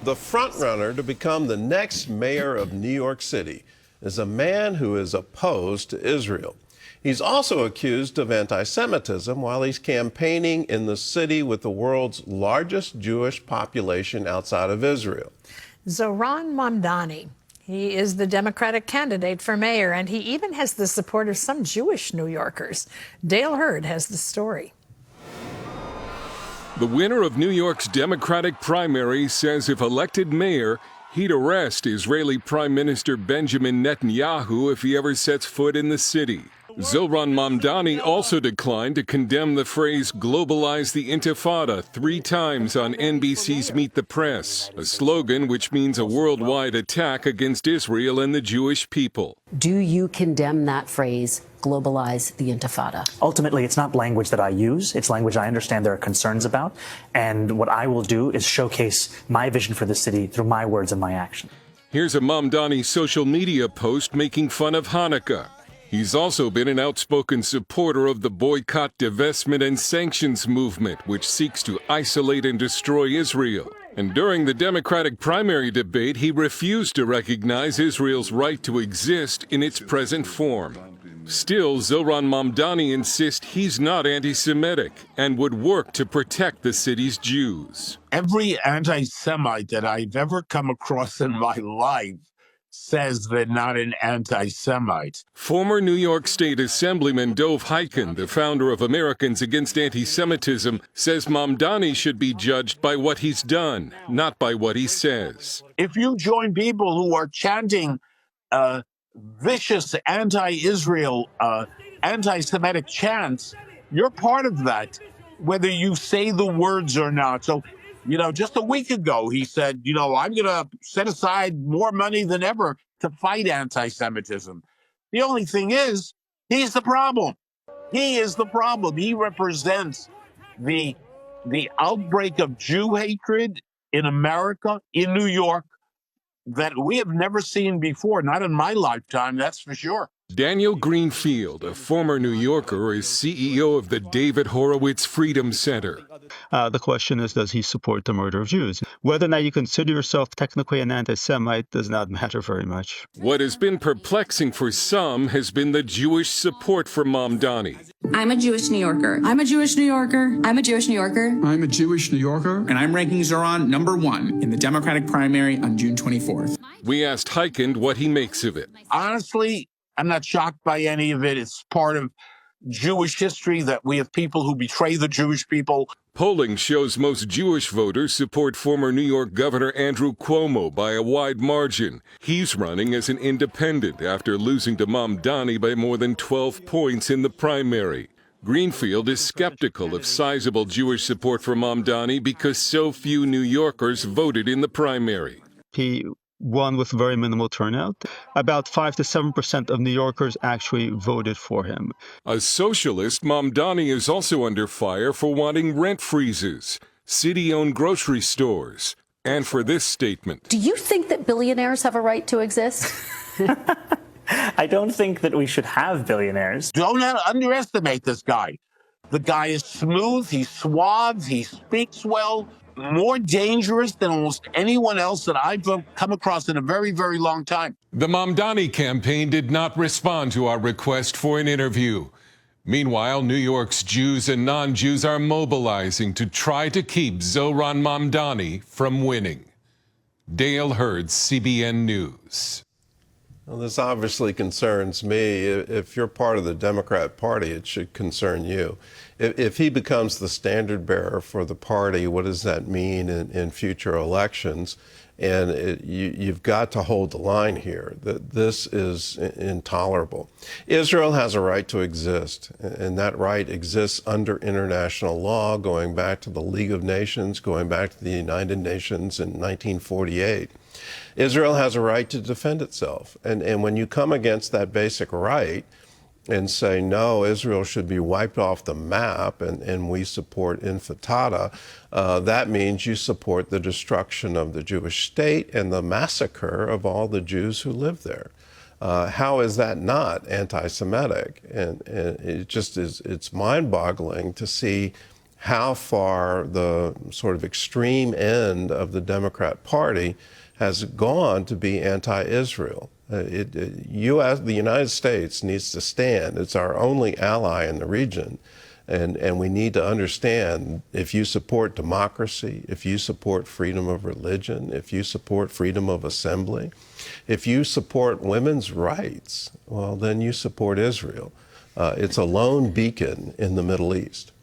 The frontrunner to become the next mayor of New York City is a man who is opposed to Israel. He's also accused of anti-Semitism while he's campaigning in the city with the world's largest Jewish population outside of Israel. Zohran Mamdani. He is the Democratic candidate for mayor, and he even has the support of some Jewish New Yorkers. Dale Hurd has the story. The winner of New York's Democratic primary says if elected mayor, he'd arrest Israeli Prime Minister Benjamin Netanyahu if he ever sets foot in the city. Zohran Mamdani also declined to condemn the phrase globalize the intifada 3 times on NBC's Meet the Press, a slogan which means a worldwide attack against Israel and the Jewish people. Do you condemn that phrase, globalize the intifada? Ultimately, it's not language that I use. It's language I understand there are concerns about. And what I will do is showcase my vision for the city through my words and my action. Here's a Mamdani social media post making fun of Hanukkah. He's also been an outspoken supporter of the boycott, divestment, and sanctions movement, which seeks to isolate and destroy Israel. And during the Democratic primary debate, he refused to recognize Israel's right to exist in its present form. Still, Zohran Mamdani insists he's not anti-Semitic and would work to protect the city's Jews. Every anti-Semite that I've ever come across in my life says they're not an anti-Semite. Former New York State Assemblyman Dov Hikind, the founder of Americans Against Anti-Semitism, says Mamdani should be judged by what he's done, not by what he says. If you join people who are chanting vicious anti-Israel, anti-Semitic chants, you're part of that, whether you say the words or not. So, just a week ago, he said, I'm going to set aside more money than ever to fight anti-Semitism. The only thing is, he's the problem. He is the problem. He represents the outbreak of Jew hatred in America, in New York, that we have never seen before, not in my lifetime, that's for sure. Daniel Greenfield, a former New Yorker, is CEO of the David Horowitz Freedom Center. The question is, does he support the murder of Jews? Whether or not you consider yourself technically an anti-Semite does not matter very much. What has been perplexing for some has been the Jewish support for Mamdani. I'm a Jewish New Yorker. I'm a Jewish New Yorker. I'm a Jewish New Yorker. I'm a Jewish New Yorker. And I'm ranking Zohran #1 in the Democratic primary on June 24th. We asked Hikind what he makes of it. Honestly, I'm not shocked by any of it. It's part of Jewish history that we have people who betray the Jewish people. Polling shows most Jewish voters support former New York Governor Andrew Cuomo by a wide margin. He's running as an independent after losing to Mamdani by more than 12 points in the primary. Greenfield is skeptical of sizable Jewish support for Mamdani because so few New Yorkers voted in the primary. He won with very minimal turnout. About 5 to 7% of New Yorkers actually voted for him. A socialist, Mamdani is also under fire for wanting rent freezes, city-owned grocery stores, and for this statement. Do you think that billionaires have a right to exist? I don't think that we should have billionaires. Don't underestimate this guy. The guy is smooth, he's suave, he speaks well. More dangerous than almost anyone else that I've come across in a very, very long time. The Mamdani campaign did not respond to our request for an interview. Meanwhile, New York's Jews and non-Jews are mobilizing to try to keep Zohran Mamdani from winning. Dale Hurd, CBN News. Well, this obviously concerns me. If you're part of the Democrat Party, it should concern you. If he becomes the standard bearer for the party, what does that mean in future elections? And you've got to hold the line here. That this is intolerable. Israel has a right to exist, and that right exists under international law, going back to the League of Nations, going back to the United Nations in 1948. Israel has a right to defend itself. And when you come against that basic right and say, no, Israel should be wiped off the map and we support intifada, that means you support the destruction of the Jewish state and the massacre of all the Jews who live there. How is that not anti-Semitic? And it just is, it's mind-boggling to see how far the sort of extreme end of the Democrat Party has gone to be anti-Israel. The United States needs to stand. It's our only ally in the region. And we need to understand, if you support democracy, if you support freedom of religion, if you support freedom of assembly, if you support women's rights, well, then you support Israel. It's a lone beacon in the Middle East.